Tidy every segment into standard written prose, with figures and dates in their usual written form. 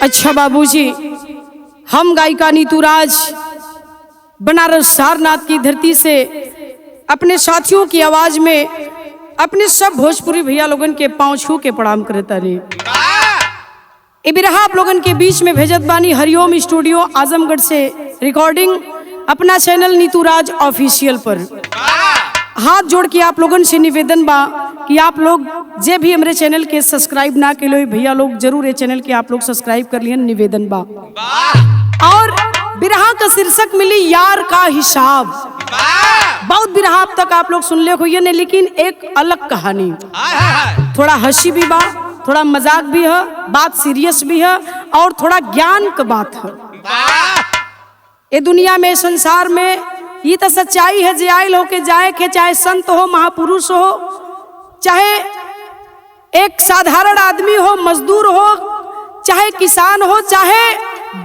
अच्छा बाबूजी, हम गायिका नीतू राज बनारस सारनाथ की धरती से अपने साथियों की आवाज में अपने सब भोजपुरी भैया लोगन के पांव छू के प्रणाम करता रही। ए बिरहा आप लोगन के बीच में भेजत बानी हरिओम स्टूडियो आजमगढ़ से रिकॉर्डिंग अपना चैनल नीतू राज ऑफिशियल पर। हाथ जोड़ के आप लोगन से निवेदन बा कि आप लोग जे भी हमारे चैनल के सब्सक्राइब ना के लो भैया लोग जरूर ये चैनल के आप लोग सब्सक्राइब कर लियन, निवेदन बा। और बिरहा का शीर्षक मिली यार का हिसाब। बहुत बिरहा अब तक आप लोग सुन ले हो, लेकिन एक अलग कहानी, थोड़ा हंसी भी बा, थोड़ा मजाक भी है, बात सीरियस भी है और थोड़ा ज्ञान का बात है। ये दुनिया में संसार में ये तो सच्चाई है, जे आयल हो के जाए के, चाहे संत हो, महापुरुष हो, चाहे एक साधारण आदमी हो, मजदूर हो, चाहे किसान हो, चाहे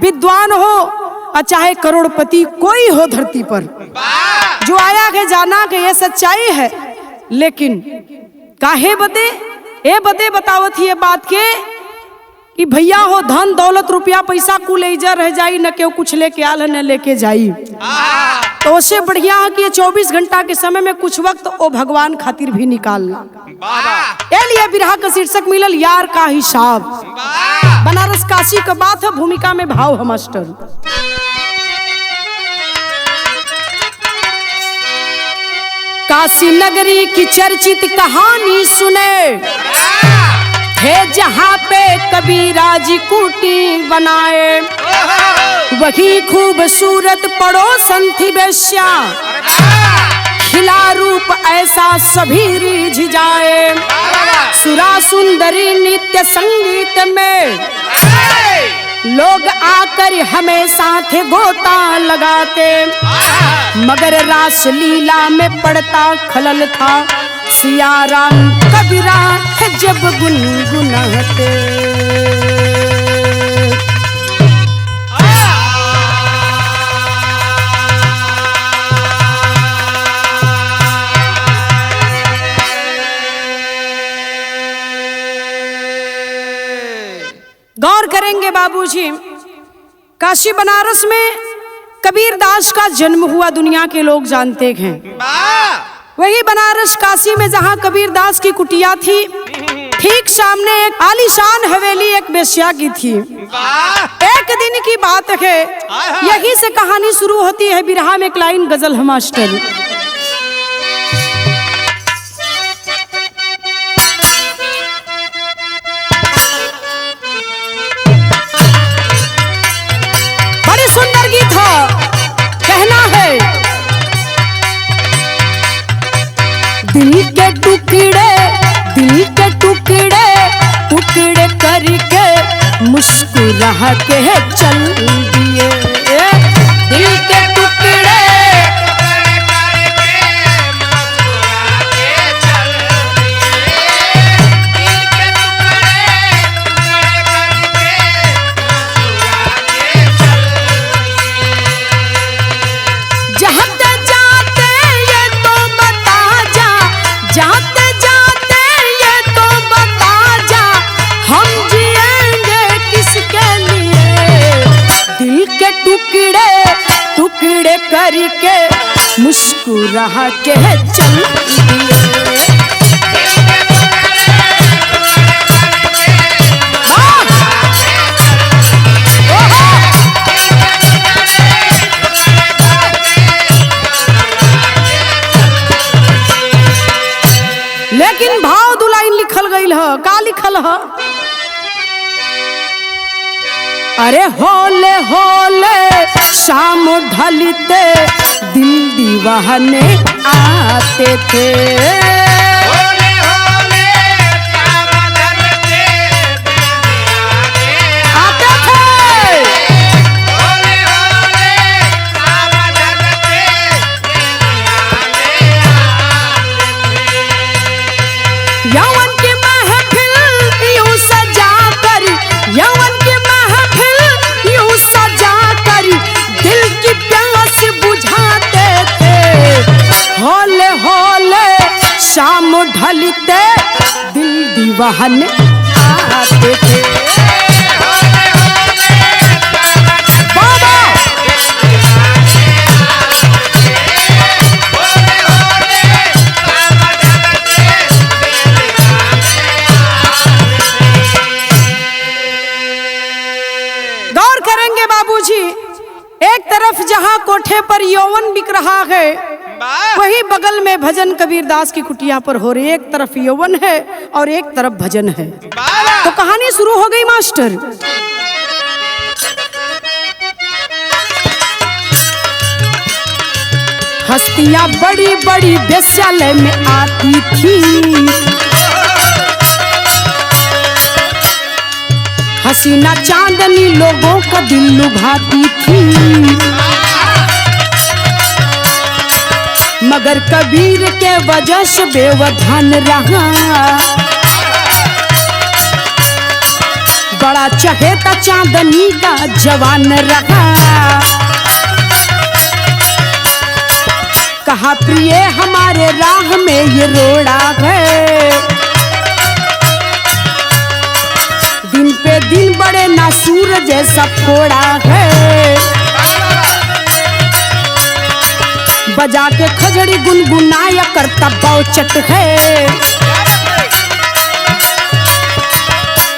विद्वान हो और चाहे करोड़पति, कोई हो धरती पर जो आया के जाना के ये सच्चाई है। लेकिन काहे बदे ए बदे बतावत ही ये बात के कि भैया हो धन दौलत रुपया पैसा कुल एजा रह जाई, न केहू कुछ लेके आल न लेके जाई। तो उससे बढ़िया है कि 24 घंटा के समय में कुछ वक्त ओ भगवान खातिर भी निकालना। ए लिए बिरहा का शीर्षक मिलल यार का हिसाब। बनारस काशी का बात है, भूमिका में भाव है मास्टर। काशी नगरी की चर्चित कहानी सुने थे, जहाँ पे कबीरा जी कुटी बनाए, वही खूबसूरत पड़ोसन थी बेश्या, खिला रूप ऐसा सभी रिझ जाए, सुरा सुंदरी नित्य संगीत में लोग आकर हमेशा थे गोता लगाते, मगर रास लीला में पड़ता खलल था, सिया राम कबीरा जब गुनगुनाते। गौर करेंगे बाबूजी, काशी बनारस में कबीर दास का जन्म हुआ, दुनिया के लोग जानते हैं। वही बनारस काशी में जहाँ कबीर दास की कुटिया थी, ठीक सामने एक आलीशान हवेली एक बेश्या की थी। एक दिन की बात है, यही से कहानी शुरू होती है। बिरहा में एक लाइन गजल है मास्टर। बड़ी सुंदर गीत है, कहना है दिल के टुकड़े, दिल के टुकड़े टुकड़े करके मुस्कुरा के चल दिए, दिल के टुकड़े टुकड़े करके मुस्कुरा के चल दिए। लेकिन भाव दो लाइन लिखल गई है, का लिखल है? अरे होले होले शाम ढलते दिल दीवाने आते थे, होले होले शाम ढलते आते थे, होले होले शाम ढलते यौवन की महफिल यूं सजा कर, यौवन की महफिल यूं सजा कर दिल की प्यास बुझाते थे, होले होले शाम ढलते दिल दीवाने आते थे, होले होले पर यौवन बिक रहा है, वही बगल में भजन कबीरदास की कुटिया पर हो रही। एक तरफ यौवन है और एक तरफ भजन है। तो कहानी शुरू हो गई मास्टर। हस्तियां बड़ी बड़ी वेश्यालय में आती थी, हसीना चांदनी लोगों का दिल लुभाती थी, मगर कबीर के वजह से बेवधान रहा। बड़ा चहेता चांदनी का जवान रहा। कहा प्रिय हमारे राह में ये रोड़ा है, दिन पे दिन बड़े नासूर जैसा फोड़ा है। बजा के खजड़ी गुनगुनाया करता बाउचट है,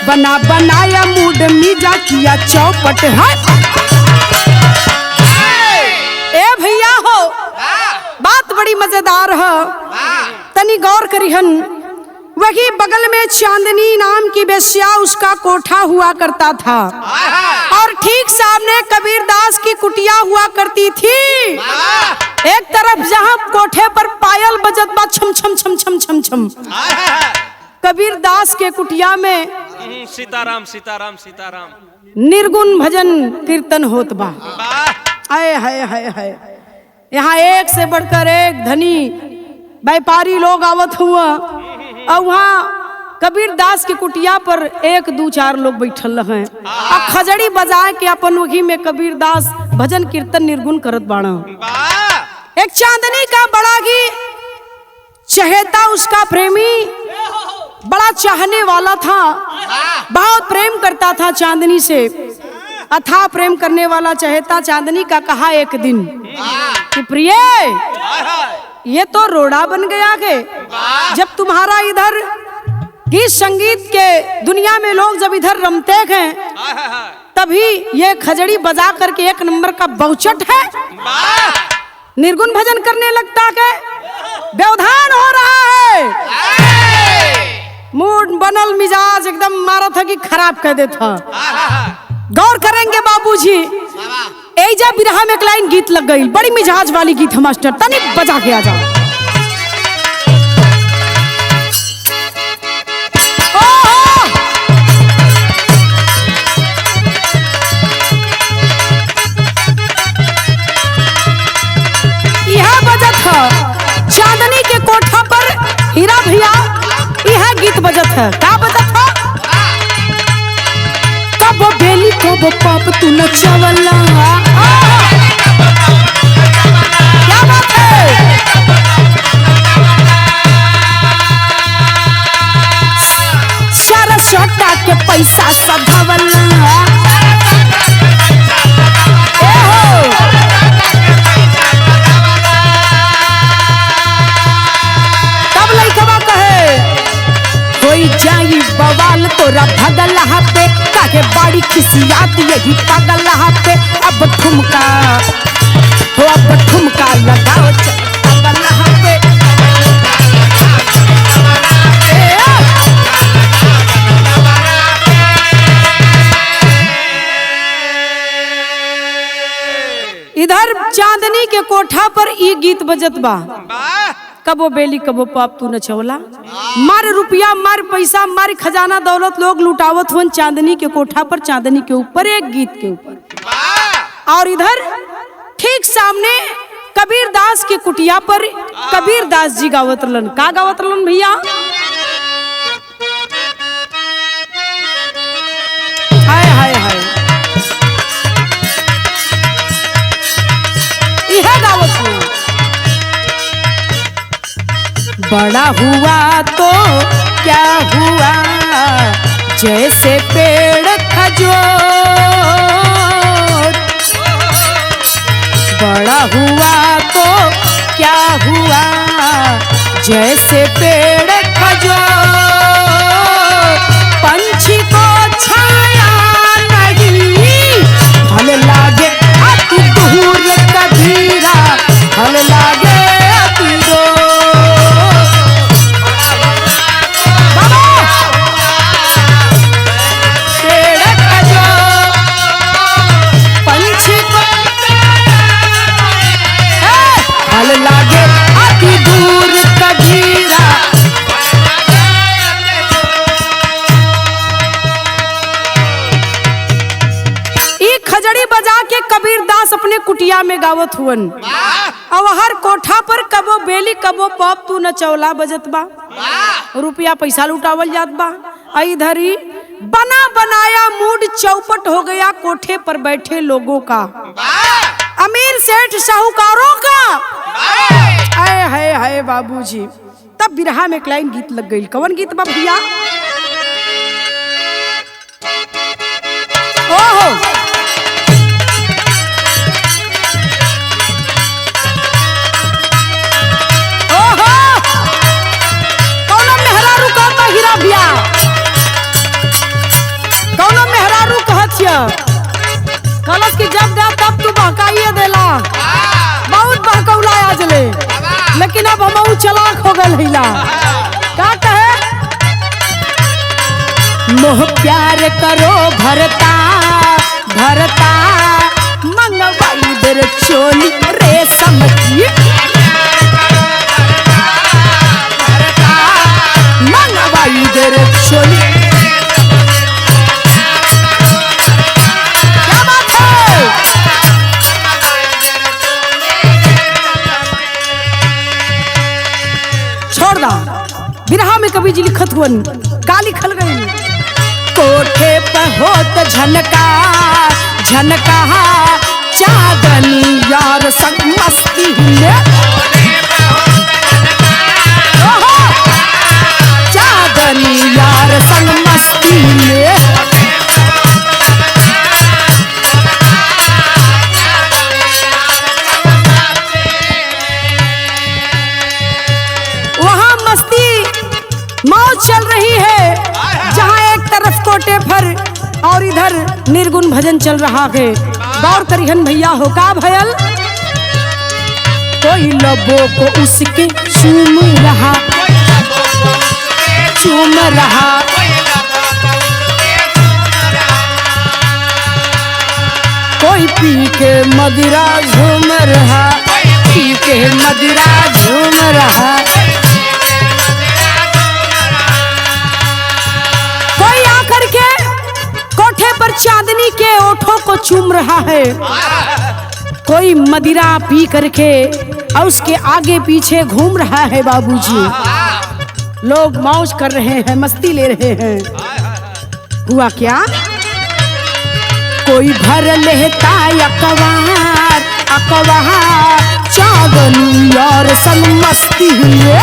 बना बनाया मूड मीजा किया चौपट है। ए भैया हो, बात बड़ी मजेदार है, तनी गौर करिहन। वही बगल में चांदनी नाम की वेश्या, उसका कोठा हुआ करता था और ठीक सामने कबीरदास की कुटिया हुआ करती थी। एक तरफ जहां कोठे पर पायल बजत बा छम छम छम छम छम छम, कबीरदास के कुटिया में सीताराम सीताराम सीताराम निर्गुण भजन कीर्तन होत बा। आए हाय हाय हाय, यहाँ एक से बढ़कर एक धनी व्यापारी लोग आवत हुआ और वहाँ कबीरदास की कुटिया पर एक दो चार लोग बैठल हैं और खजड़ी बजा के अपन वही में कबीरदास भजन कीर्तन निर्गुण करत बाड़ा। एक चांदनी का बड़ा ही चहेता, उसका प्रेमी बड़ा चाहने वाला था, बहुत प्रेम करता था चांदनी से। अथाह प्रेम करने वाला चहेता चांदनी का कहा एक दिन कि प्रिय, ये तो रोड़ा बन गया है। जब तुम्हारा इधर गीत संगीत के दुनिया में लोग जब इधर रमते हैं, तभी ये खजड़ी बजा करके एक नंबर का बहुचट है, निर्गुण भजन करने लगता है, व्यवधान हो रहा है। मूड बनल मिजाज एकदम मारा था कि खराब कर देता। गौर करेंगे बाबूजी, एजा बिरहा में एक लाइन गीत लग गई, बड़ी मिजाज वाली गीत है मास्टर, तनी बजा के आ जाओ। यह बजत है चांदनी के कोठा पर हीरा भैया, यह गीत बजत है। क्या बजत है? कब बेली कब पाप तू नचवला, क्या बात है? सारा सोटा के पैसा सधवला, तब लइकवा कहे होई जाई बवाल तोरा भगल पे, काहे बाड़ी खिसियात यही पागल पे। अब ठुमका हो, अब ठुमका लगाओ पागल पे। इधर चांदनी के कोठा पर ई गीत बजत बा, कबो बेली कबो पाप तू नचवला। मार रुपया, मार पैसा, मार खजाना दौलत लोग लुटावत हुन चांदनी के कोठा पर, चांदनी के ऊपर, एक गीत के ऊपर। और इधर ठीक सामने कबीरदास की कुटिया पर कबीरदास जी गावत रहलन। का गावत रहलन भैया? हाय हाय हाय, यह गावत हुआ। बड़ा हुआ तो क्या हुआ, जैसे पेड़ खजूर। बड़ा हुआ तो क्या हुआ, जैसे पेड़ खजूर। पंछी को छाया नहीं, भले लागे अति दूर कबीरा, गीतिया में गावत हुवन। अब हर कोठा पर कबो बेली कबो पॉप तू नचौला बजत बा, रुपया पैसा लुटावल जात बा। इधर ही बना बनाया मूड चौपट हो गया कोठे पर बैठे लोगों का, अमीर सेठ साहूकारों का। हाय हाय हाय बाबूजी। तब बिरहा में एक लाइन गीत लग गई। कौन गीत बा भैया? ओहो ओहो कौनो मेहरारू कहता हीरा भैया, कौनो मेहरारू कहत छिया कलश की जब जा तब तू बहकाइए देला, बहुत बहकौला आज ले, लेकिन अब हम चलाक हो गल हिला। का कहे? मोह प्यार करो भरता भरता मंगवाई दर चोली रेशम की, मंगवाई दर चोली। क्या बात है? छोड़ दा। बिरहा में कवि जी लिखत हुवन, का लिखल गई? कोठे पर होत झनका झनका चांदनी यार संग मस्ती में, चांदनी यार संग मस्ती में। वहाँ मस्ती मौज चल रही है, जहाँ एक तरफ कोटे पर और इधर निर्गुण भजन चल रहा है। गौर करिहन भैया हो का भयल? कोई लबों को उसके चूम रहा, चूम रहा। कोई पी के मदिरा झूम रहा, पी के मदिरा झूम रहा। कोई आकर के कोठे पर चांदनी के ओठों को चूम रहा है, कोई मदिरा पी करके और उसके आगे पीछे घूम रहा है। बाबूजी लोग मौज कर रहे हैं, मस्ती ले रहे हैं। हुआ क्या? कोई भर लेता अकवार अकवार चांदनी और संग मस्ती हुए।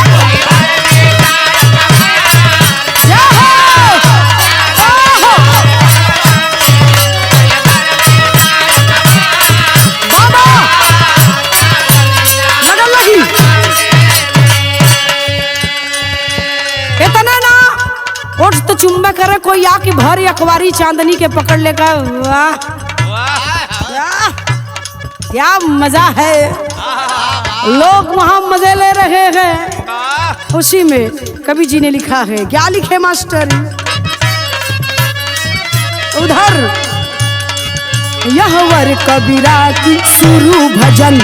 तो चुम्बा करे कोई आके भर अखबारी चांदनी के पकड़ लेगा। वाह क्या मजा है, लोग वहां मजे ले रहे हैं। उसी में कवि जी ने लिखा है, क्या लिखे मास्टर? उधर यह वर कबीरा की शुरू भजन,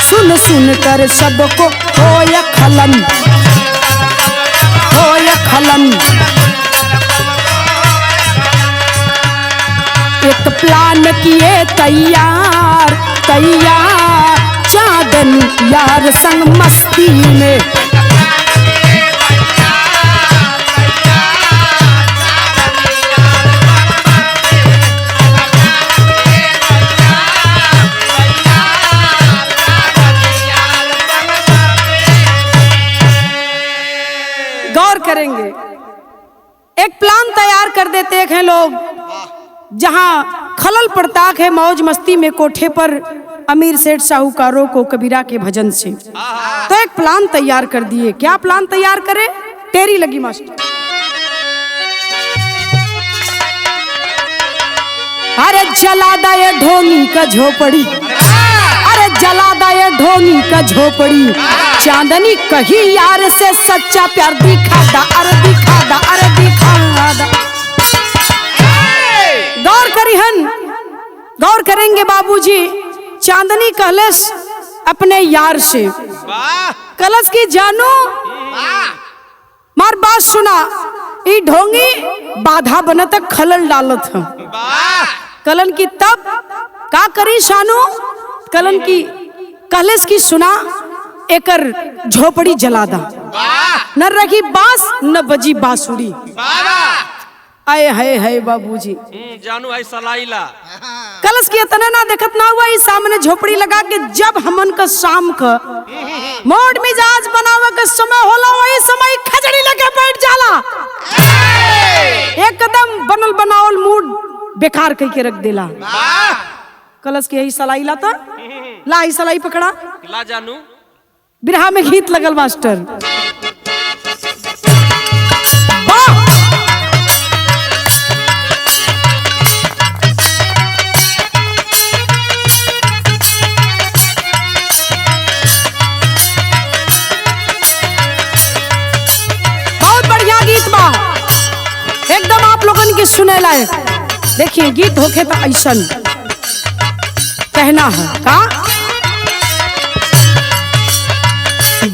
सुन सुन कर सबको होय खलन, होय खलन। एक प्लान किए तैयार तैयार चांदनी यार संग मस्ती में। करेंगे एक प्लान तैयार कर देते हैं लोग, जहां खलल पड़ता है मौज मस्ती में कोठे पर अमीर सेठ साहूकारों को कबीरा के भजन से। तो एक प्लान तैयार कर दिए। क्या प्लान तैयार करे? टेरी लगी मास्टर। अरे जला दे ढोंगी का झोपड़ी, अरे जला दे ढोंगी का झोपड़ी, चांदनी कही यार से सच्चा प्यार दिखा दा, अरे दिखा दा, अरे दिखा दा। गौर करिहन, गौर करेंगे बाबूजी। चांदनी कहलस अपने यार से, कलश की जानू मार बात सुना, ई ढोंगी बाधा बनत खलल डालत हम। कलन की तब का करी शानू, कलन की कलेस की सुना एकर झोपड़ी जलादा, न रखी बांस न बजी बांसुरी। आए है बाबूजी जानू है सलाइला कलश की इतना ना देखत ना हुआ, इस सामने झोपड़ी लगा के जब हमन का शाम का मोड़ मिजाज बनावे का समय होला, वही समय खजड़ी लगे बैठ जाला, एकदम बनल बनावल मूड बेकार कह के रख देला। कलश की यही सलाई ला तो ला, ही सलाई पकड़ा ला जानू। बिरहा में गीत लगल मास्टर। एकदम आप लोगन के सुने लायक। देखिए गीत होके तो ऐसन कहना है का,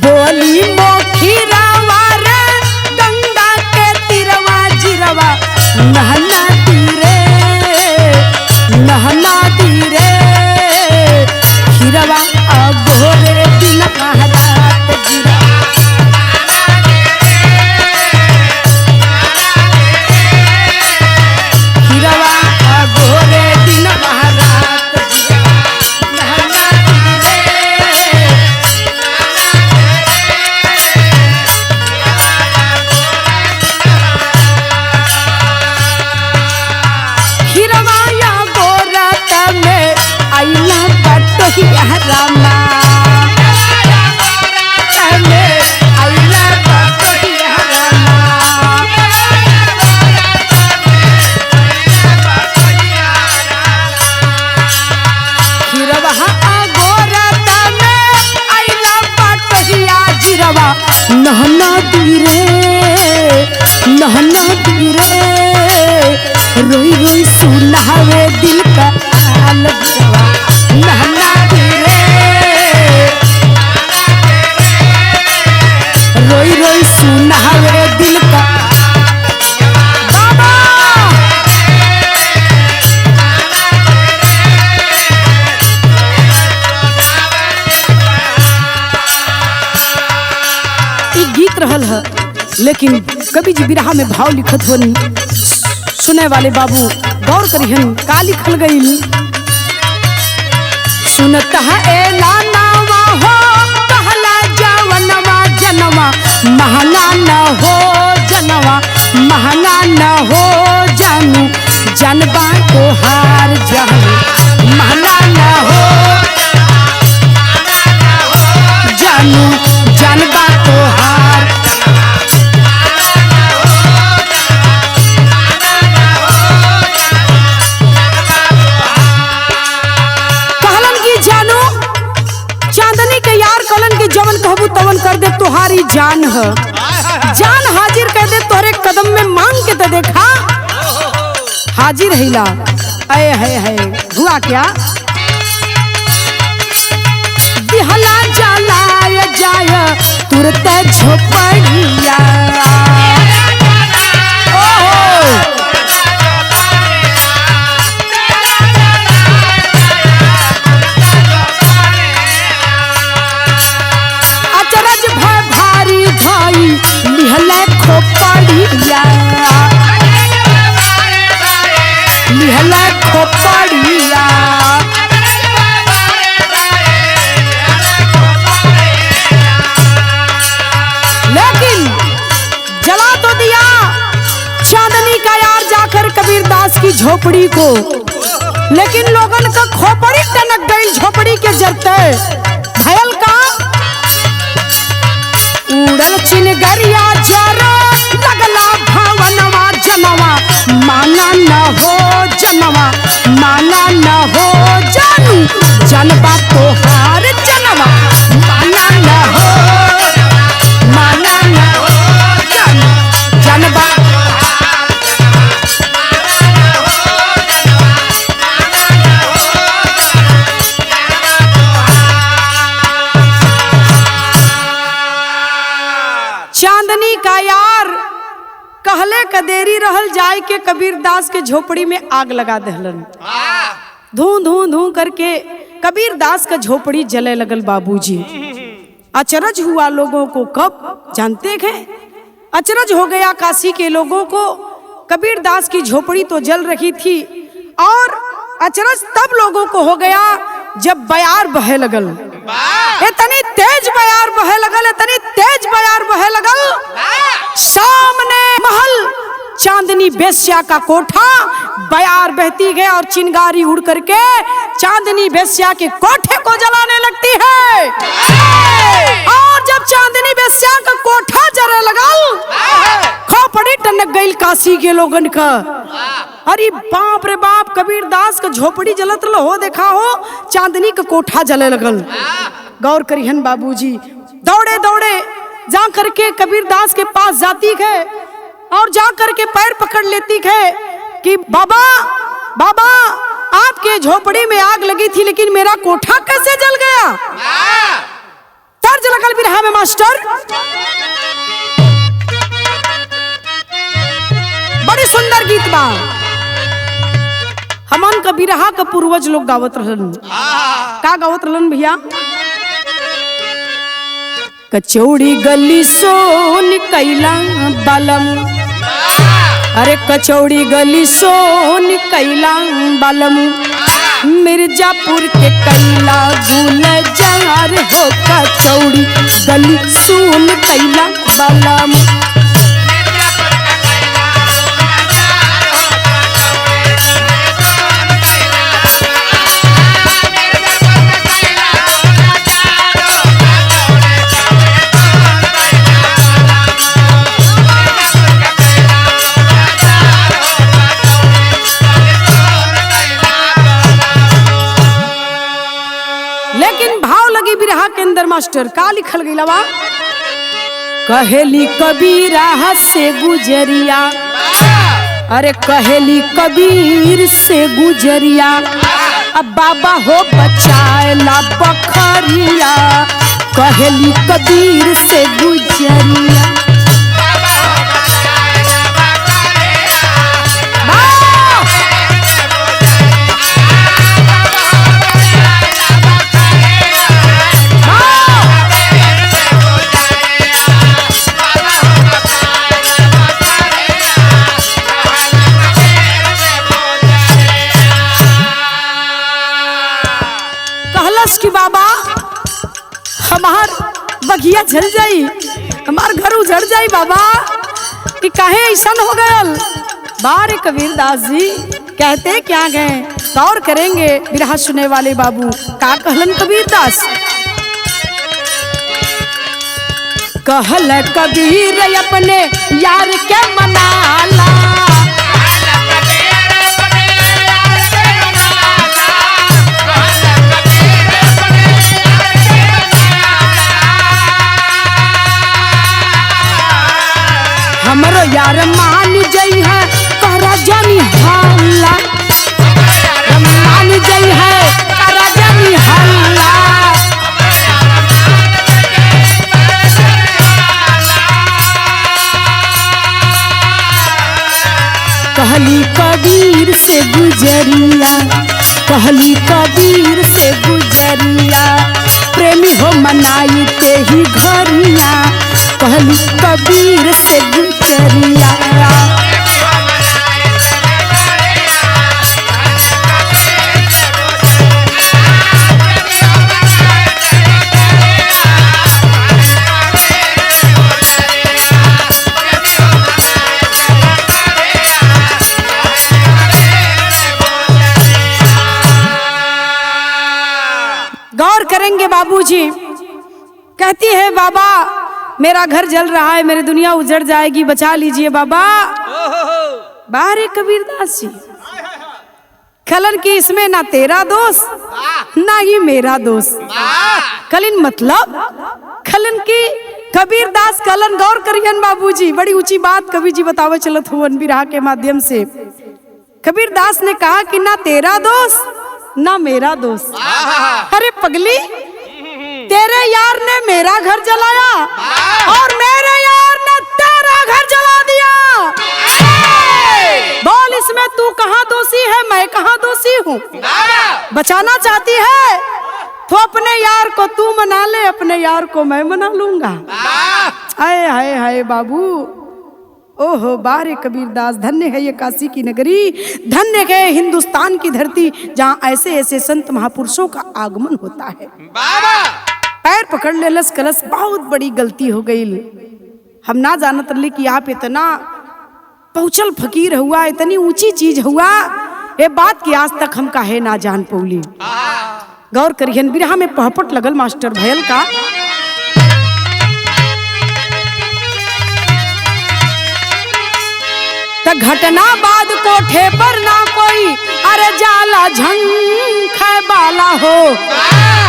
बोली मोखीरावा रे गंगा के तीरवा जिरवा नहना तीरे नहना तीरे खीरवा अगोरे दिन रात जिरा नहना दीरे नहना दीरे रोई रोई सुनावे दिल का हाल गिरवा नहना दीरे रोई रोई सुनावे दिल का। गीत रहल है, लेकिन कवि जी बिरहा में भाव लिखत होनी, सुने वाले बाबू गौर करिहन का लिखल गई। सुनत है एला नावा हो कहला जवनवा जनवा महंगा न हो जनवा महंगा न हो जानू जनबा को हार जानू महंगा न हो जानू जनबा को हार। जवन कहबू तवन कर दे तुहारी जान है, जान हाजिर कर दे तोहरे कदम में मांग के तो देखा हाजिर हिला। है हुआ क्या, दिहला जलाय जाय तुरत झोपड़िया खोपड़िया लिहला खोपड़िया। लेकिन जला तो दिया चांदनी का यार जाकर कबीरदास की झोपड़ी को, लेकिन लोगन का खोपड़ी टनक गई झोपड़ी के जरते भयल का उड़ल चिनगरिया जरा लगला भवनवा जनवा माना न हो जनवा माना न हो जानू जनबा तो हार जनवा माना न हो माना न हो जानू जनबा कहले कदेरी रहल जाए के कबीर दास के झोपड़ी में आग लगा दहलन। धू धू धू करके कबीर दास का झोपड़ी जले लगल बाबूजी। अचरज हुआ लोगों को, कब जानते हैं, अचरज हो गया काशी के लोगों को। कबीर दास की झोपड़ी तो जल रही थी और अचरज तब लोगों को हो गया जब बयार बहे लगल। इतनी तेज बयार बहे लगल, इतनी तेज बयार बहे लगल, सामने महल चांदनी बेस्या का कोठा, बयार बहती है और चिंगारी उड़ करके चांदनी बेस्या के कोठे को जलाने लगती है। और जब चांदनी बेस्या का कोठा जले लगल, खोपड़ी टनक गई काशी के लोगन का। अरे बाप रे बाप, कबीर दास का झोपड़ी जलत हो, देखा हो चांदनी का कोठा जले लगल। गौर करिहन बाबूजी, दौड़े दौड़े जा करके कबीर दास के पास जाती है और जा करके पैर पकड़ लेती है कि बाबा बाबा, आपके झोपड़ी में आग लगी थी लेकिन मेरा कोठा कैसे जल गया? तर्ज लगल बिरहा में मास्टर, बड़ी सुंदर गीत बा। हमन का बिरहा का पूर्वज लोग गावत रहलन। का गावत रहलन भैया? कचौड़ी गली सोन कैला बालम, अरे कचौड़ी गली सोन कैला बालम, मिर्जापुर के कैला गुलजार हो, कचौड़ी गली सोन कैला बालम। बिरहा के अंदर मास्टर का लिखल गइला बा? कहेली कबीरा से गुजरिया, अरे कहेली कबीर से गुजरिया, अब बाबा हो बचाएला बखरिया, कहेली कबीर से गुजरिया। कि बाबा हमार बगिया जल जाई, हमार घर उजड़ जाई बाबा, कि काहे ऐसा हो गयल? बारे कबीर दास जी कहते क्या गए, गौर करेंगे बिरहा सुने वाले बाबू। का कहलन कबीर दास? कहल कबीर अपने यार के मनाला, हमरो यार मान जई है, करा जानी हल्ला, मान जई है, करा जानी हल्ला। कहली कबीर से गुजरिया, कहली कबीर से गुजरिया, प्रेमी हो मनाई ते ही घरिया, कहली कबीर से गुजरिया। गौर करेंगे बाबूजी, कहती है बाबा मेरा घर जल रहा है, मेरी दुनिया उजड़ जाएगी, बचा लीजिए बाबा। बारे कबीर दास जी खलन की इसमें ना तेरा दोष ना ही मेरा दोष। खलन मतलब खलन की कबीर दास कलन। गौर करियन बाबूजी, बड़ी ऊंची बात कबीर जी बतावे चलत हुवन बिरहा के माध्यम से। कबीर दास ने कहा कि ना तेरा दोष ना मेरा दोष। अरे पगली, तेरे यार ने मेरा घर जलाया और मेरे यार ने तेरा घर जला दिया। समझती हूँ। बचाना चाहती है तो अपने यार को तू मना ले, अपने यार को मैं मना लूंगा। हाय हाय हाय बाबू, ओहो बारे कबीरदास, धन्य है ये काशी की नगरी, धन्य है हिंदुस्तान की धरती, जहाँ ऐसे ऐसे संत महापुरुषों का आगमन होता है। पैर पकड़ ले लस कलस, बहुत बड़ी गलती हो गई। हम ना जानत रही कि आप इतना पहुँचल फकीर हुआ, इतनी ऊंची चीज हुआ, ये बात की आज तक हम काहे ना जान पौली। गौर करियन, बिरहा में पहपट लगल मास्टर भयल का। घटना बाद कोठे पर ना कोई अरे जाला झंख बाला हो,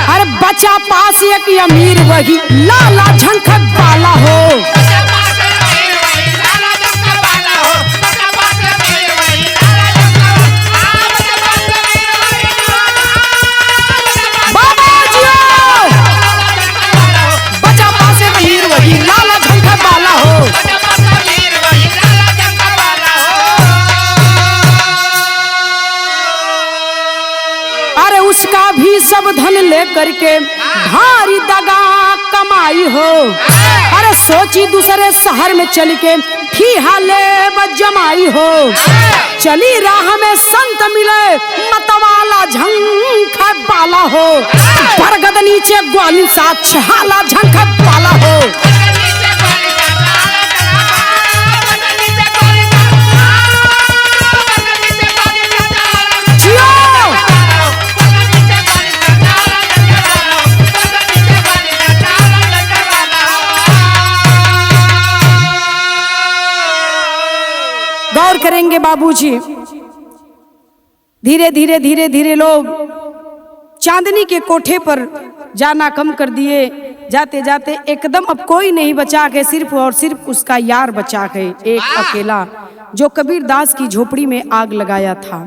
अरे बचा पास एक अमीर वही लाला झंख बाला हो। बाबा जी बचा पास एक अमीर वही लाला झंख बाला हो। उसका भी सब धन लेकर के भारी दगा कमाई हो, अरे सोची दूसरे शहर में चल के फीहा ले जमाई हो। चली राह में संत मिले मतवाला झंख बाला हो, बरगद नीचे ग्वालिन साथ छहाला झंख बाला हो। गौर करेंगे बाबूजी, धीरे धीरे धीरे धीरे लोग चांदनी के कोठे पर जाना कम कर दिए। जाते जाते एकदम अब कोई नहीं बचा के, सिर्फ और सिर्फ उसका यार बचा के, एक अकेला, जो कबीरदास की झोपड़ी में आग लगाया था।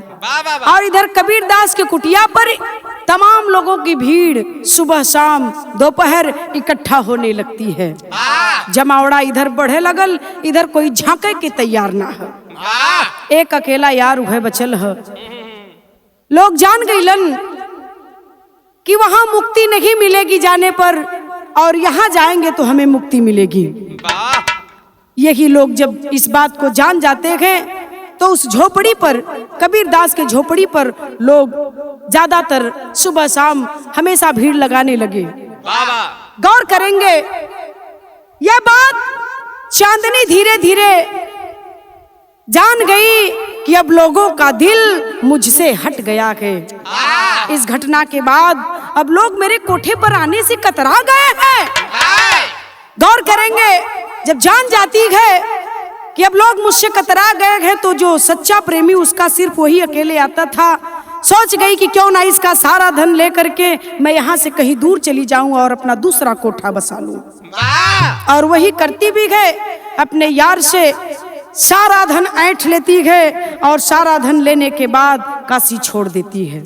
और इधर कबीरदास के कुटिया पर तमाम लोगों की भीड़ सुबह शाम दोपहर इकट्ठा होने लगती है। जमावड़ा इधर बढ़े लगल, इधर कोई झांके के तैयार ना है। एक अकेला यार उहे बचल है। लोग जान गईलन कि वहां मुक्ति नहीं मिलेगी जाने पर, और यहाँ जाएंगे तो हमें मुक्ति मिलेगी। यही लोग जब इस बात को जान जाते हैं तो उस झोपड़ी पर, कबीरदास के झोपड़ी पर लोग ज्यादातर सुबह शाम हमेशा भीड़ लगाने लगे। गौर करेंगे यह बात चांदनी धीरे धीरे जान गई कि अब लोगों का दिल मुझसे हट गया है। इस घटना के बाद अब लोग मेरे कोठे पर आने से कतरा गए हैं। गौर करेंगे, जब जान जाती है कि अब लोग मुझसे कतरा गए हैं, तो जो सच्चा प्रेमी उसका सिर्फ वही अकेले आता था। सोच गई कि क्यों ना इसका सारा धन लेकर के मैं यहाँ से कहीं दूर चली जाऊं और अपना दूसरा कोठा बसा लूं। और वही करती भी है, अपने यार से सारा धन ऐंठ लेती है और सारा धन लेने के बाद काशी छोड़ देती है।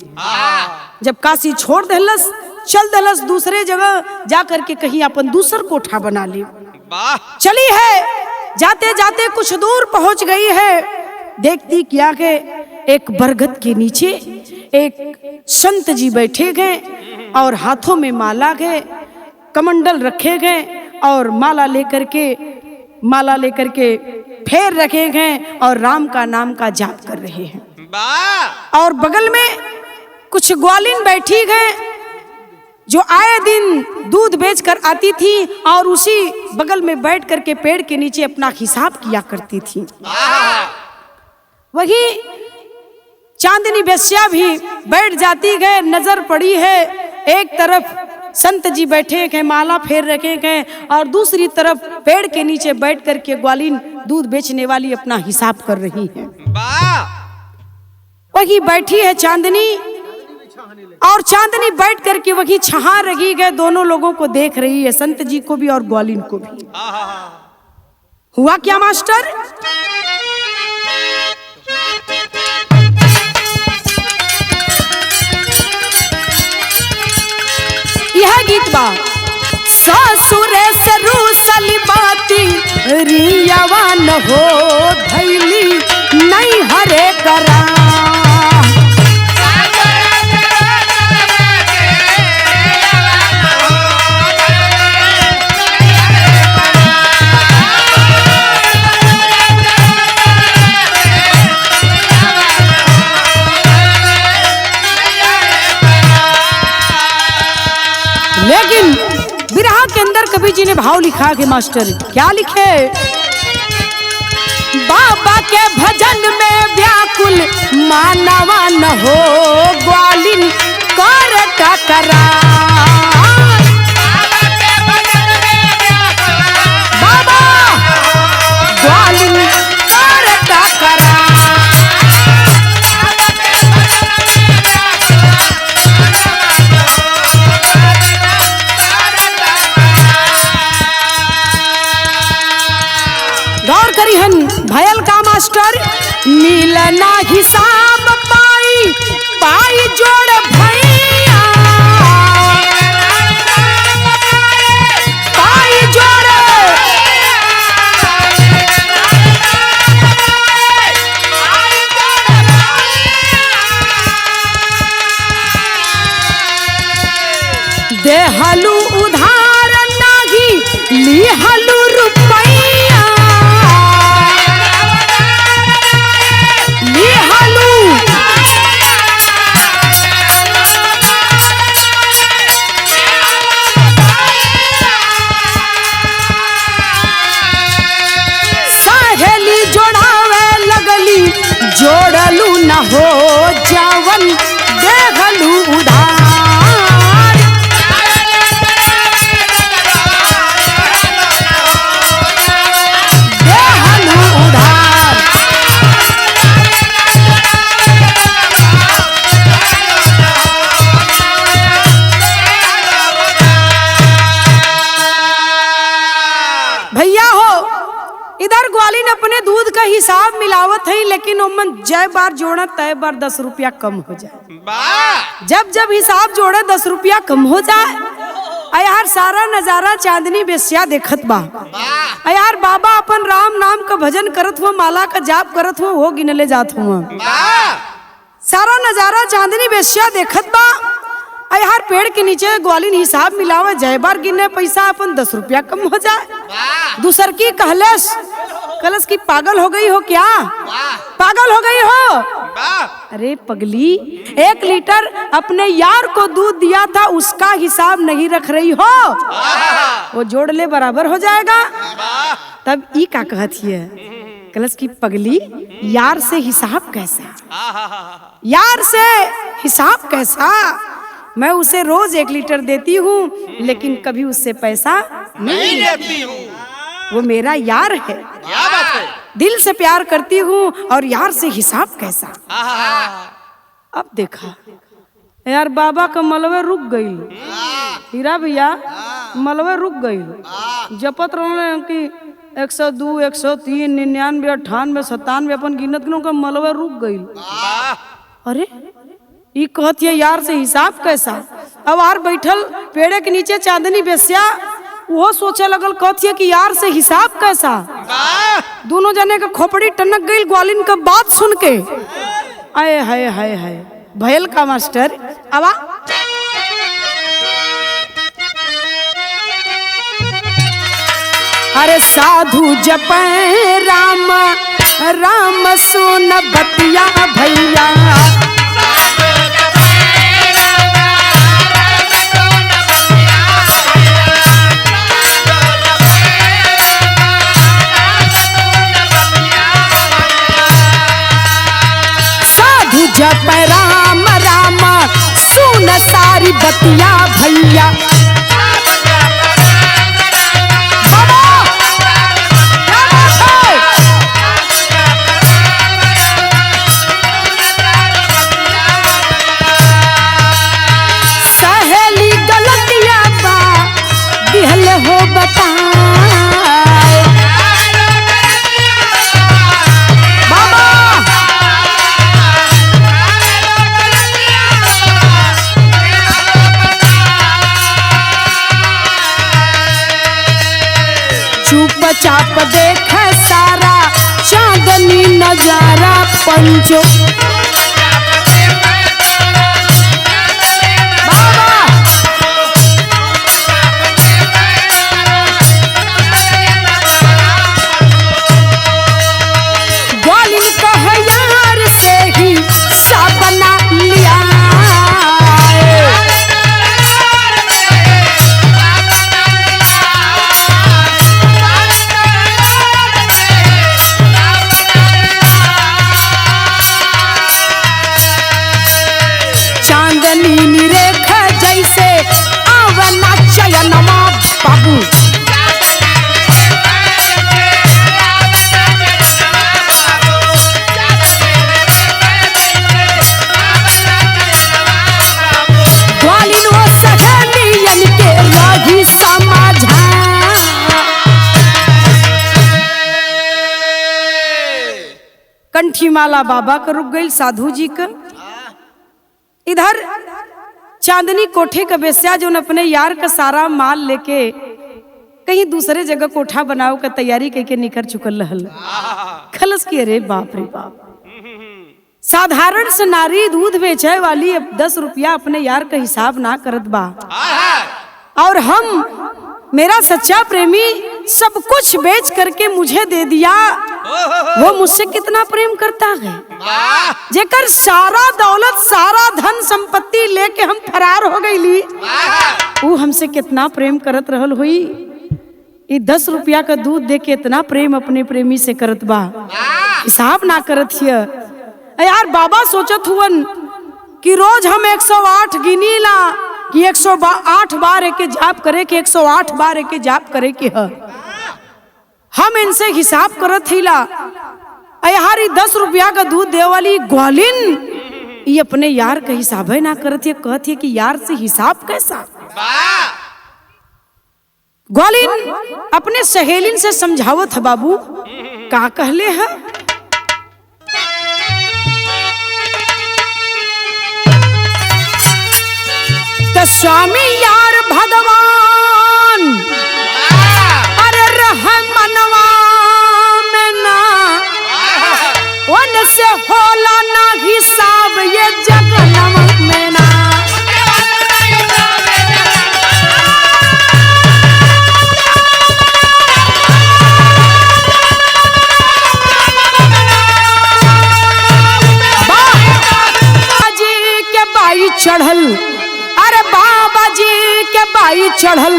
जब काशी छोड़ दहलस, चल दहलस दूसरे जगह जा करके कहीं अपन दूसर कोठा बना ली। चली है, जाते जाते कुछ दूर पहुंच गई है। देखती क्या के एक बरगद के नीचे एक संत जी बैठे गए और हाथों में माला गए, कमंडल रखे गए और माला लेकर के फेर रखे गए और राम का नाम का जाप कर रहे हैं। और बगल में कुछ ग्वालिन बैठी गए जो आए दिन दूध बेचकर आती थी और उसी बगल में बैठ करके पेड़ के नीचे अपना हिसाब किया करती थी। वही चांदनी बेस्या भी बैठ जाती है। नजर पड़ी है, एक तरफ संत जी बैठे हैं, माला फेर रखे हैं, और दूसरी तरफ पेड़ के नीचे बैठ करके ग्वालिन दूध बेचने वाली अपना हिसाब कर रही है। वही बैठी है चांदनी, और चांदनी बैठ करके वही छहा रही है, दोनों लोगों को देख रही है, संत जी को भी और ग्वालिन को भी। हुआ क्या मास्टर? यह गीत बा ससुरे से रूसली बाती रियावा न हो धैली नहीं हरे करा। विरह के अंदर कवि जी ने भाव लिखा के मास्टर क्या लिखे, बाबा के भजन में व्याकुल मानवा न हो, ग्वालिन कर टकरा। बाबा ग्वालिन कर टकरा। गौर करिहन भयल का मास्टर, मिलना हिसाब पाई पाई जोड़ भैया, पाई जोड़ देहलू उधार नाही लिहलू रुपैया, लिहलू सहेली जोड़ावे लगली जोड़लू न हो, जवन देहलू उधार। भैया हो इधर ग्वालिन अपने दूध का हिसाब मिलावत है, लेकिन ओमन जय बार जोड़ा तय बार 10 रुपया कम हो जाए। जब जब हिसाब जोड़े 10 रुपया कम हो जाए, यार सारा नजारा चांदनी बेस्या देखत बा। यार बाबा अपन राम नाम का भजन करत हुआ, माला का जाप करत हुआ, वो गिनले जात हुआ। सारा नजारा चांदनी बेस्या देखत बा। यार पेड़ के नीचे ग्वालिन हिसाब मिलावे, जय बार गिने पैसा अपन 10 रुपया कम हो जाए। दूसर की कहलस कलश की पागल हो गई हो क्या, पागल हो गई हो। अरे पगली 1 लीटर अपने यार को दूध दिया था, उसका हिसाब नहीं रख रही हो, वो जोड़ ले बराबर हो जाएगा। तब ई का कहती है कलश की पगली, यार से हिसाब कैसा, यार से हिसाब कैसा, मैं उसे रोज 1 लीटर देती हूँ, लेकिन कभी उससे पैसा नहीं लेती हूँ। वो मेरा यार है, क्या बात है? दिल से प्यार करती हूँ, और यार से हिसाब कैसा। अब देखा यार बाबा का मलबे रुक गई, हीरा भैया मलबे रुक गई। जपत रहे कि 102 103 99 98 97 अपन गिनत गिनो का मलबे रुक गई। अरे ये कहती है यार से हिसाब कैसा। अब यार बैठल पेड़े के नीचे चांदनी बेस्या, वो सोचे लगल, कहती है कि यार से हिसाब कैसा। दोनों जने का खोपड़ी टनक गई ग्वालिन का बात सुन के। आए हाय हाय हाय भयल का मास्टर आवा। अरे साधु जपै राम राम सुन बतिया भैया, जप राम राम सुन सारी बतिया भैया। सहेली गलतिया बा दिहल हो बताए, चाप देख सारा चांदनी नजारा पंचो। ग्वालिन कह यार से ही साबना लिया, कंठी माला बाबा का रुक गई, साधु जी का। इधर चांदनी कोठे का बेस्या जो अपने यार का सारा माल लेके कहीं दूसरे जगह कोठा बनाओ का तैयारी करके निकल चुकल रहल। खलस की अरे बाप रे बाप, साधारण से नारी दूध बेचे वाली अब 10 रुपया अपने यार का हिसाब ना करत बा, और हम मेरा सच्चा प्रेमी सब कुछ बेच करके मुझे दे दिया। वो मुझसे कितना प्रेम करता है, जेकर सारा दौलत सारा धन संपत्ति लेके हम फरार हो गईली, वो हमसे कितना प्रेम करत रहल हुई। ये 10 रुपया का दूध दे के इतना प्रेम अपने प्रेमी से करत बा, हिसाब ना करत हिय। यार बाबा सोचत हुवन कि रोज हम 108 गिनी ला कि 108 बार एक जाप करे कि 108 बार एक जाप करे कि हम इनसे हिसाब करत हिला। यार 10 रुपया का दूध दे वाली ग्वालिन ये अपने यार का हिसाब है ना करत है, कहत है कि यार से हिसाब कैसा। ग्वालिन अपने सहेलिन से समझावत है, बाबू का कहले है। तो स्वामी यार भगवान अरे रहम मनवा में ना वन से होला ना हिसाब ये जगन्नम में ना। बाजी के बाई चढ़ल, अरे बाबा जी के बाई चढ़ल,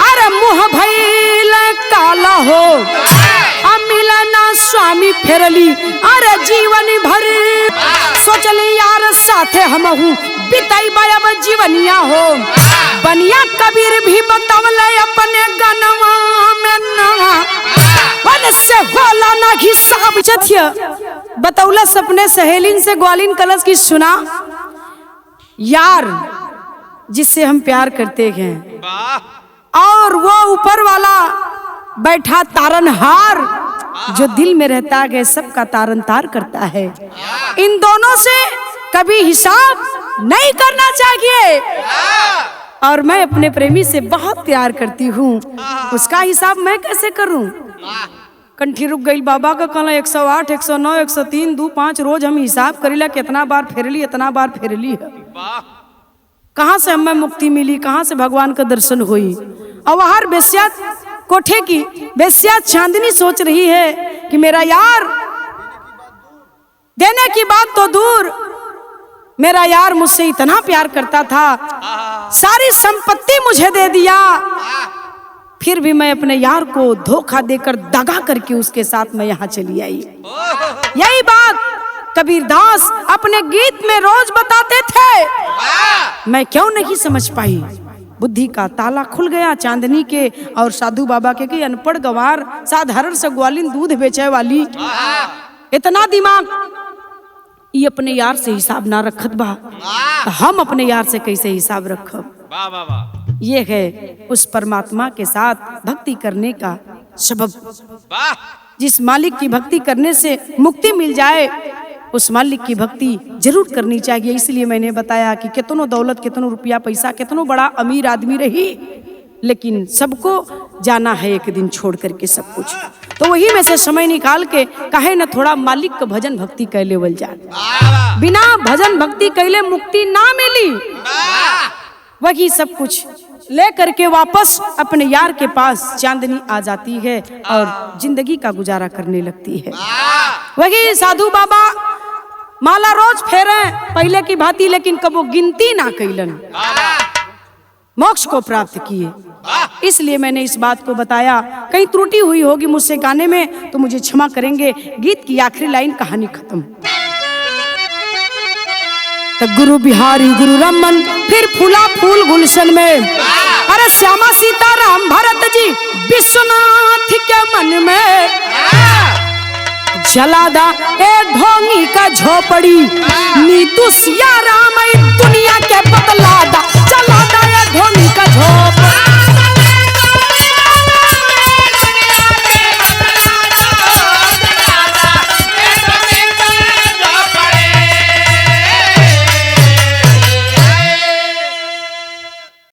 अरे मुँह भइल काला हो, मिलना स्वामी फेरली, अरे जीवन भर सोचली यार साथे हमहू बिताई अब जीवनिया हो। बनिया कबीर भी बतावले अपने गनवा में ना वन से होला ना हिसाब। बतौला सपने सहेलिन से ग्वालिन कलश की सुना, यार जिससे हम प्यार करते हैं और वो ऊपर वाला बैठा तारनहार जो दिल में रहता है सबका तारन तार करता है, इन दोनों से कभी हिसाब नहीं करना चाहिए। और मैं अपने प्रेमी से बहुत प्यार करती हूँ, उसका हिसाब मैं कैसे करूँ। कंठी रुक गई बाबा का कहला 108 109 103 2 5 रोज हम हिसाब करीला कितना बार फेरली, इतना बार फेरली है। कहाँ से हमें मुक्ति मिली, कहाँ से भगवान का दर्शन हुई। और वहां बेस्या कोठे की बेस्या चांदनी सोच रही है कि मेरा यार देने की बात तो दूर, मेरा यार मुझसे इतना प्यार करता था, सारी संपत्ति मुझे दे दिया, फिर भी मैं अपने यार को धोखा देकर दगा करके उसके साथ मैं यहाँ चली आई। यही बात कबीरदास अपने गीत में रोज बताते थे, मैं क्यों नहीं समझ पाई। बुद्धि का ताला खुल गया चांदनी के और साधु बाबा के कि अनपढ़ गवार साधारण से ग्वालिन दूध बेचे वाली, इतना दिमाग ये अपने यार से हिसाब ना रखत बा, तो हम अपने यार से कैसे हिसाब रखब। ये है उस परमात्मा के साथ भक्ति करने का सबब। जिस मालिक की भक्ति करने से मुक्ति मिल जाए उस मालिक की भक्ति जरूर करनी चाहिए। इसलिए मैंने बताया कि कितनो दौलत कितनो रुपया पैसा कितनो बड़ा अमीर आदमी रही, लेकिन सबको जाना है एक दिन छोड़ करके सब कुछ। तो वही में से समय निकाल के कहे न थोड़ा मालिक का भजन भक्ति कर लेवल जाए। बिना भजन भक्ति कैले मुक्ति ना मिली। वही सब कुछ ले करके वापस अपने यार के पास चांदनी आ जाती है और जिंदगी का गुजारा करने लगती है। वही साधु बाबा माला रोज फेरे पहले की भांति, लेकिन कबो गिनती ना कैलन, मोक्ष को प्राप्त किए। इसलिए मैंने इस बात को बताया। कहीं त्रुटि हुई होगी मुझसे गाने में तो मुझे क्षमा करेंगे। गीत की आखिरी लाइन, कहानी खत्म। तो गुरु बिहारी गुरु रमन फिर फूला फूल गुलशन में, अरे श्यामा सीता राम भरत जी विश्वनाथ के मन में, जलादा ए ढोंगी का झोपड़ी नीतू सिया राम दुनिया के बदलादा।